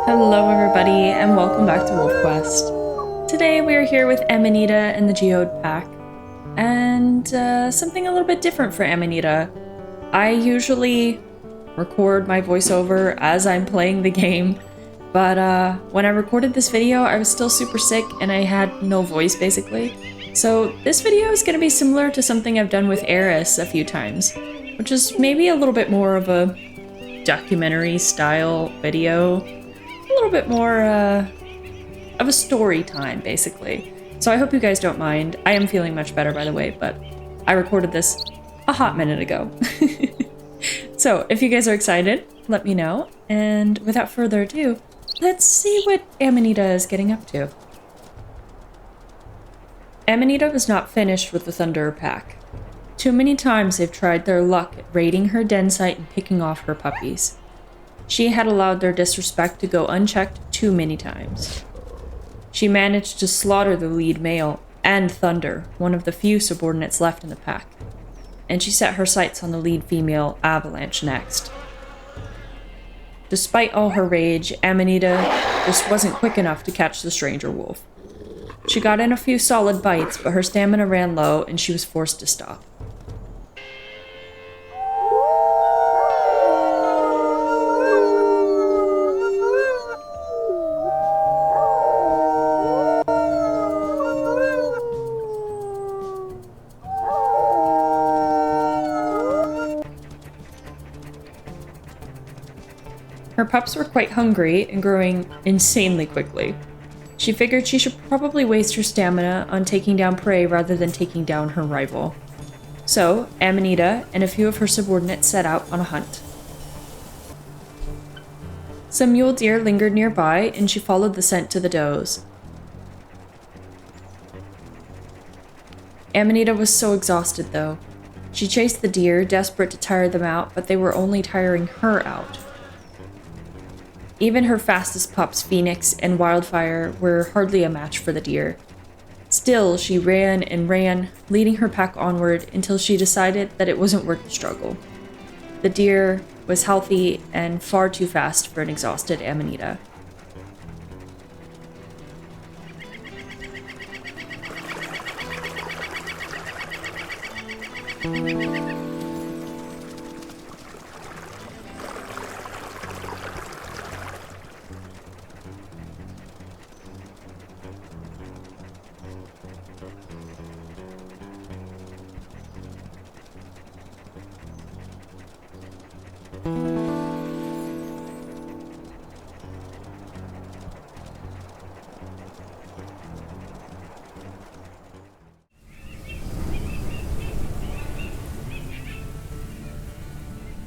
Hello everybody and welcome back to Wolf Quest. Today we are here with Amanita and the Geode pack, and something a little bit different for Amanita. I usually record my voiceover as I'm playing the game, but when I recorded this video I was still super sick and I had no voice basically. So this video is going to be similar to something I've done with Eris a few times, which is maybe a little bit more of a documentary style video. A little bit more of a story time, basically. So I hope you guys don't mind. I am feeling much better, by the way, but I recorded this a hot minute ago. So if you guys are excited, let me know. And without further ado, let's see what Amanita is getting up to. Amanita was not finished with the Thunderer pack. Too many times they've tried their luck at raiding her den site and picking off her puppies. She had allowed their disrespect to go unchecked too many times. She managed to slaughter the lead male and Thunder, one of the few subordinates left in the pack, and she set her sights on the lead female, Avalanche, next. Despite all her rage, Amanita just wasn't quick enough to catch the stranger wolf. She got in a few solid bites, but her stamina ran low and she was forced to stop. Her pups were quite hungry and growing insanely quickly. She figured she should probably waste her stamina on taking down prey rather than taking down her rival. So, Amanita and a few of her subordinates set out on a hunt. Some mule deer lingered nearby, and she followed the scent to the does. Amanita was so exhausted, though. She chased the deer, desperate to tire them out, but they were only tiring her out. Even her fastest pups, Phoenix and Wildfire, were hardly a match for the deer. Still, she ran and ran, leading her pack onward until she decided that it wasn't worth the struggle. The deer was healthy and far too fast for an exhausted Amanita.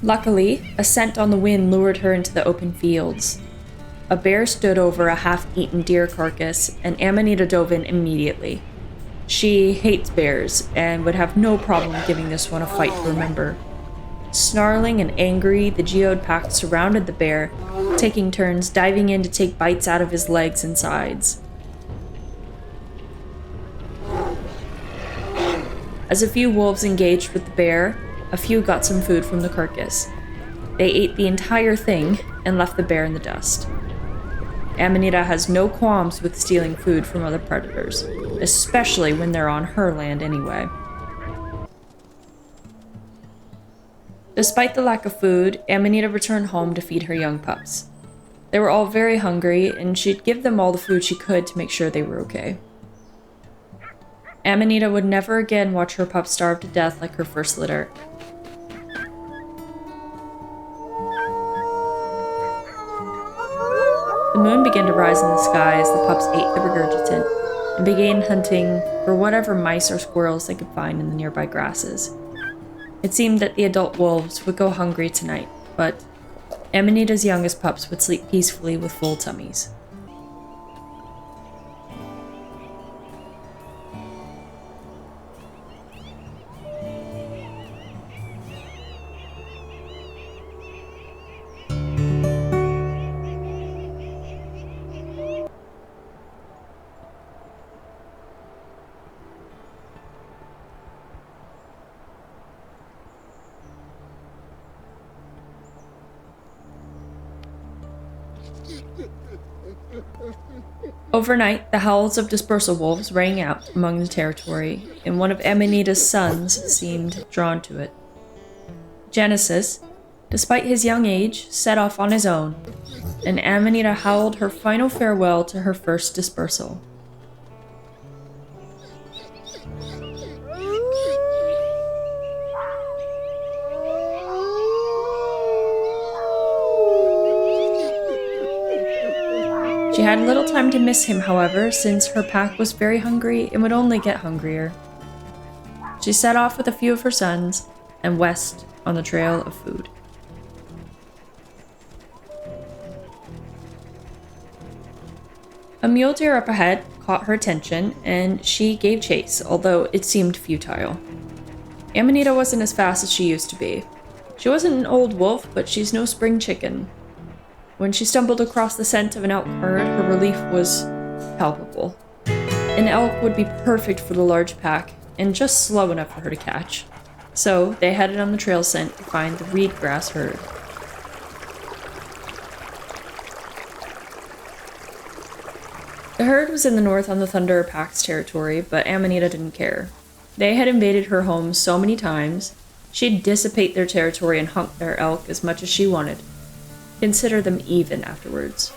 Luckily, a scent on the wind lured her into the open fields. A bear stood over a half-eaten deer carcass, and Amanita dove in immediately. She hates bears, and would have no problem giving this one a fight to remember. Snarling and angry, the Geode pack surrounded the bear, taking turns diving in to take bites out of his legs and sides. As a few wolves engaged with the bear, a few got some food from the carcass. They ate the entire thing and left the bear in the dust. Amanita has no qualms with stealing food from other predators, especially when they're on her land anyway. Despite the lack of food, Amanita returned home to feed her young pups. They were all very hungry, and she'd give them all the food she could to make sure they were okay. Amanita would never again watch her pups starve to death like her first litter. The moon began to rise in the sky as the pups ate the regurgitant and began hunting for whatever mice or squirrels they could find in the nearby grasses. It seemed that the adult wolves would go hungry tonight, but Amanita's youngest pups would sleep peacefully with full tummies. Overnight, the howls of dispersal wolves rang out among the territory, and one of Amanita's sons seemed drawn to it. Genesis, despite his young age, set off on his own, and Amanita howled her final farewell to her first dispersal. She had little time to miss him, however, since her pack was very hungry and would only get hungrier. She set off with a few of her sons and west on the trail of food. A mule deer up ahead caught her attention, and she gave chase, although it seemed futile. Amanita wasn't as fast as she used to be. She wasn't an old wolf, but she's no spring chicken. When she stumbled across the scent of an elk herd, her relief was palpable. An elk would be perfect for the large pack, and just slow enough for her to catch. So they headed on the trail scent to find the reed grass herd. The herd was in the north on the Thunderer Pack's territory, but Amanita didn't care. They had invaded her home so many times, she'd dissipate their territory and hunt their elk as much as she wanted. Consider them even afterwards.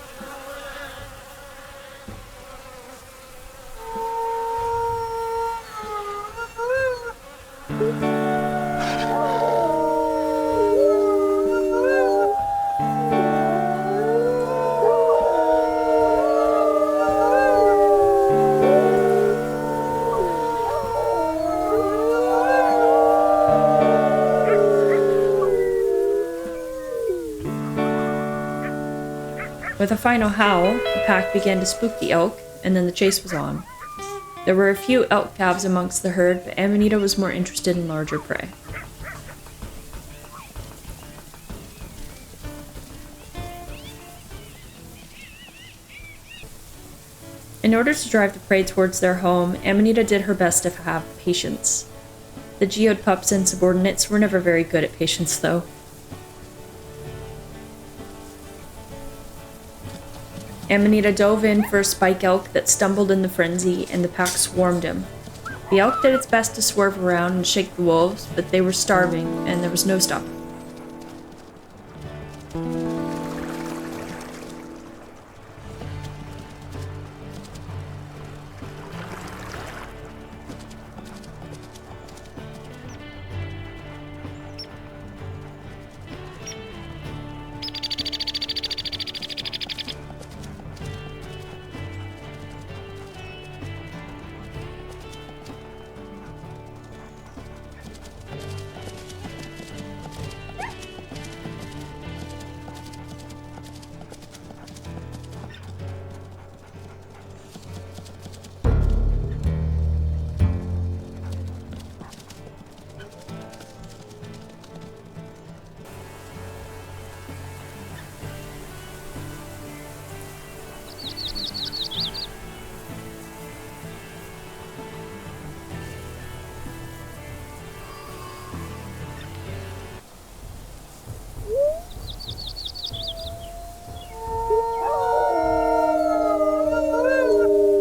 With a final howl, the pack began to spook the elk, and then the chase was on. There were a few elk calves amongst the herd, but Amanita was more interested in larger prey. In order to drive the prey towards their home, Amanita did her best to have patience. The Geode pups and subordinates were never very good at patience, though. Amanita dove in for a spike elk that stumbled in the frenzy, and the pack swarmed him. The elk did its best to swerve around and shake the wolves, but they were starving, and there was no stopping.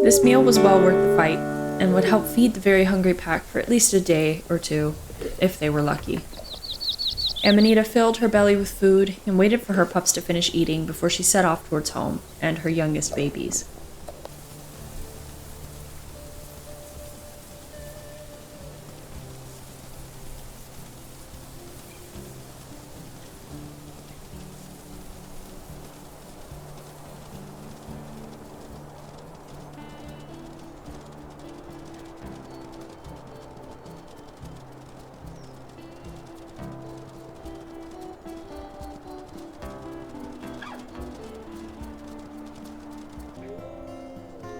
This meal was well worth the fight, and would help feed the very hungry pack for at least a day or two, if they were lucky. Amanita filled her belly with food and waited for her pups to finish eating before she set off towards home and her youngest babies.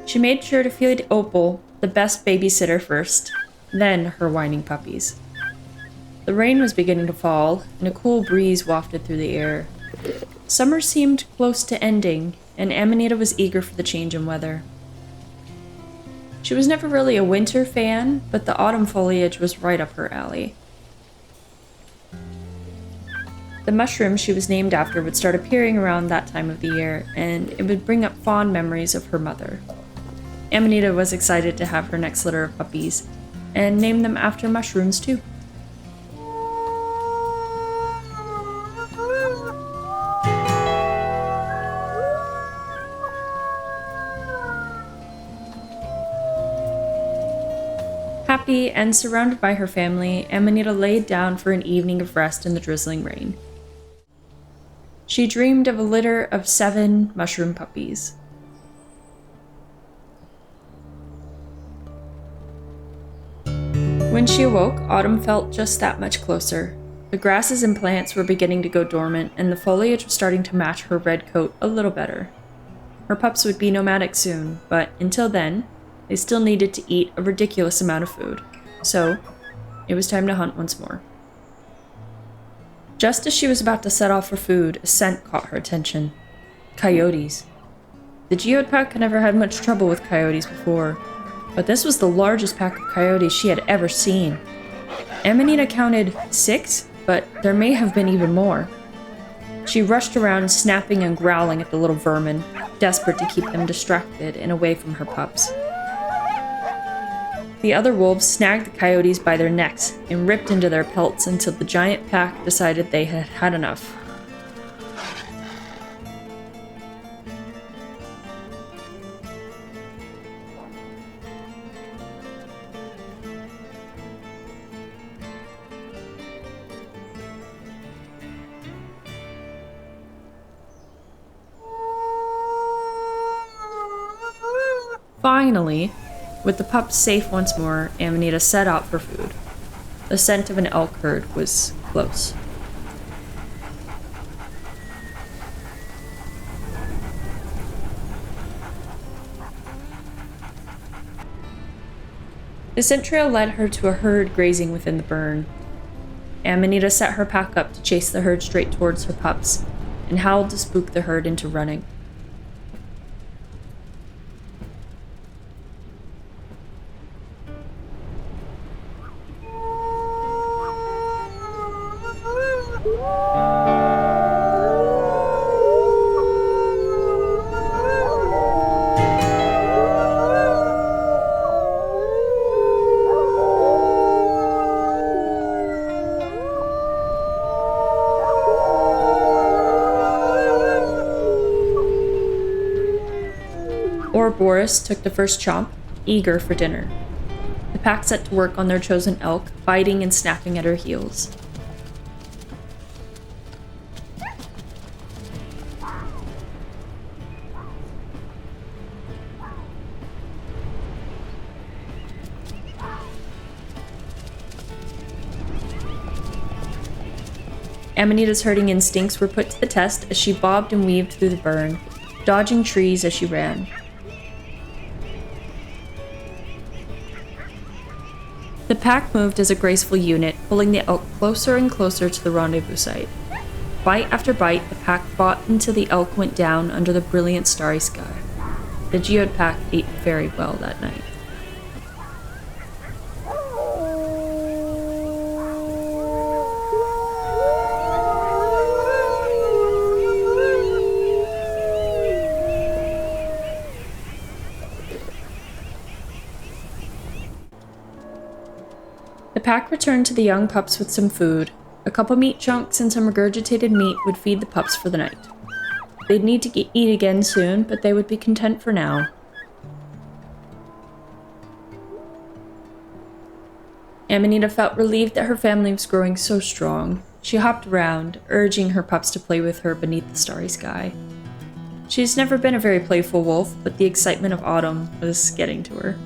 She made sure to feed Opal, the best babysitter, first, then her whining puppies. The rain was beginning to fall, and a cool breeze wafted through the air. Summer seemed close to ending, and Amanita was eager for the change in weather. She was never really a winter fan, but the autumn foliage was right up her alley. The mushroom she was named after would start appearing around that time of the year, and it would bring up fond memories of her mother. Amanita was excited to have her next litter of puppies, and named them after mushrooms too. Happy and surrounded by her family, Amanita laid down for an evening of rest in the drizzling rain. She dreamed of a litter of 7 mushroom puppies. When she awoke, autumn felt just that much closer. The grasses and plants were beginning to go dormant, and the foliage was starting to match her red coat a little better. Her pups would be nomadic soon, but until then, they still needed to eat a ridiculous amount of food. So, it was time to hunt once more. Just as she was about to set off for food, a scent caught her attention. Coyotes. The Geode pack had never had much trouble with coyotes before, but this was the largest pack of coyotes she had ever seen. Amanita counted 6, but there may have been even more. She rushed around, snapping and growling at the little vermin, desperate to keep them distracted and away from her pups. The other wolves snagged the coyotes by their necks and ripped into their pelts until the giant pack decided they had had enough. Finally, with the pups safe once more, Amanita set out for food. The scent of an elk herd was close. The scent trail led her to a herd grazing within the burn. Amanita set her pack up to chase the herd straight towards her pups, and howled to spook the herd into running. Boris took the first chomp, eager for dinner. The pack set to work on their chosen elk, biting and snapping at her heels. Amanita's herding instincts were put to the test as she bobbed and weaved through the burn, dodging trees as she ran. The pack moved as a graceful unit, pulling the elk closer and closer to the rendezvous site. Bite after bite, the pack fought until the elk went down under the brilliant starry sky. The Geode pack ate very well that night. The pack returned to the young pups with some food. A couple meat chunks and some regurgitated meat would feed the pups for the night. They'd need to eat again soon, but they would be content for now. Amanita felt relieved that her family was growing so strong. She hopped around, urging her pups to play with her beneath the starry sky. She's never been a very playful wolf, but the excitement of autumn was getting to her.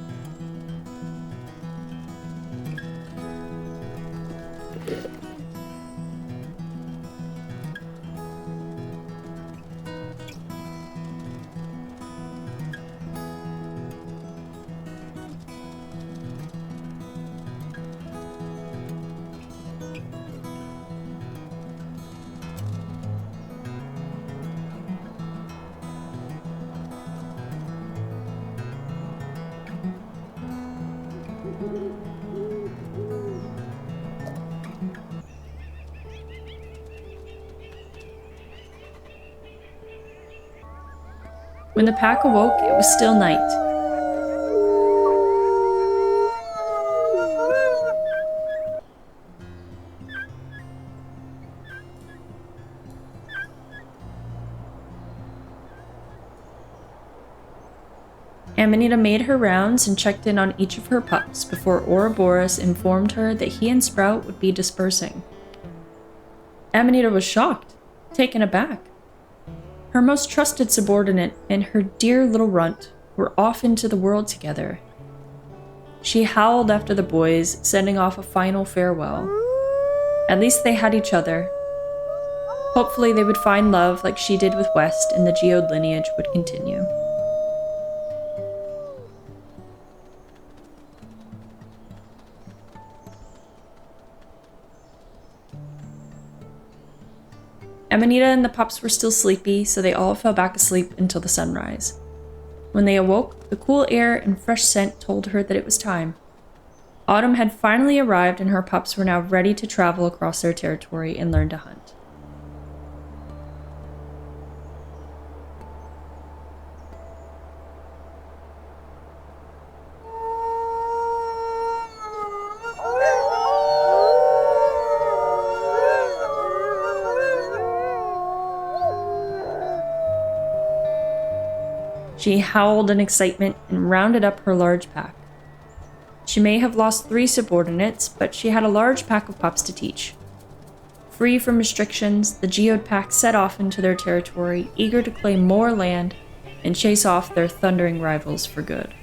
When the pack awoke, it was still night. Amanita made her rounds and checked in on each of her pups before Ouroboros informed her that he and Sprout would be dispersing. Amanita was shocked, taken aback. Her most trusted subordinate and her dear little runt were off into the world together. She howled after the boys, sending off a final farewell. At least they had each other. Hopefully they would find love like she did with West, and the Geode lineage would continue. Amanita and the pups were still sleepy, so they all fell back asleep until the sunrise. When they awoke, the cool air and fresh scent told her that it was time. Autumn had finally arrived, and her pups were now ready to travel across their territory and learn to hunt. She howled in excitement and rounded up her large pack. She may have lost 3 subordinates, but she had a large pack of pups to teach. Free from restrictions, the Geode pack set off into their territory, eager to claim more land and chase off their thundering rivals for good.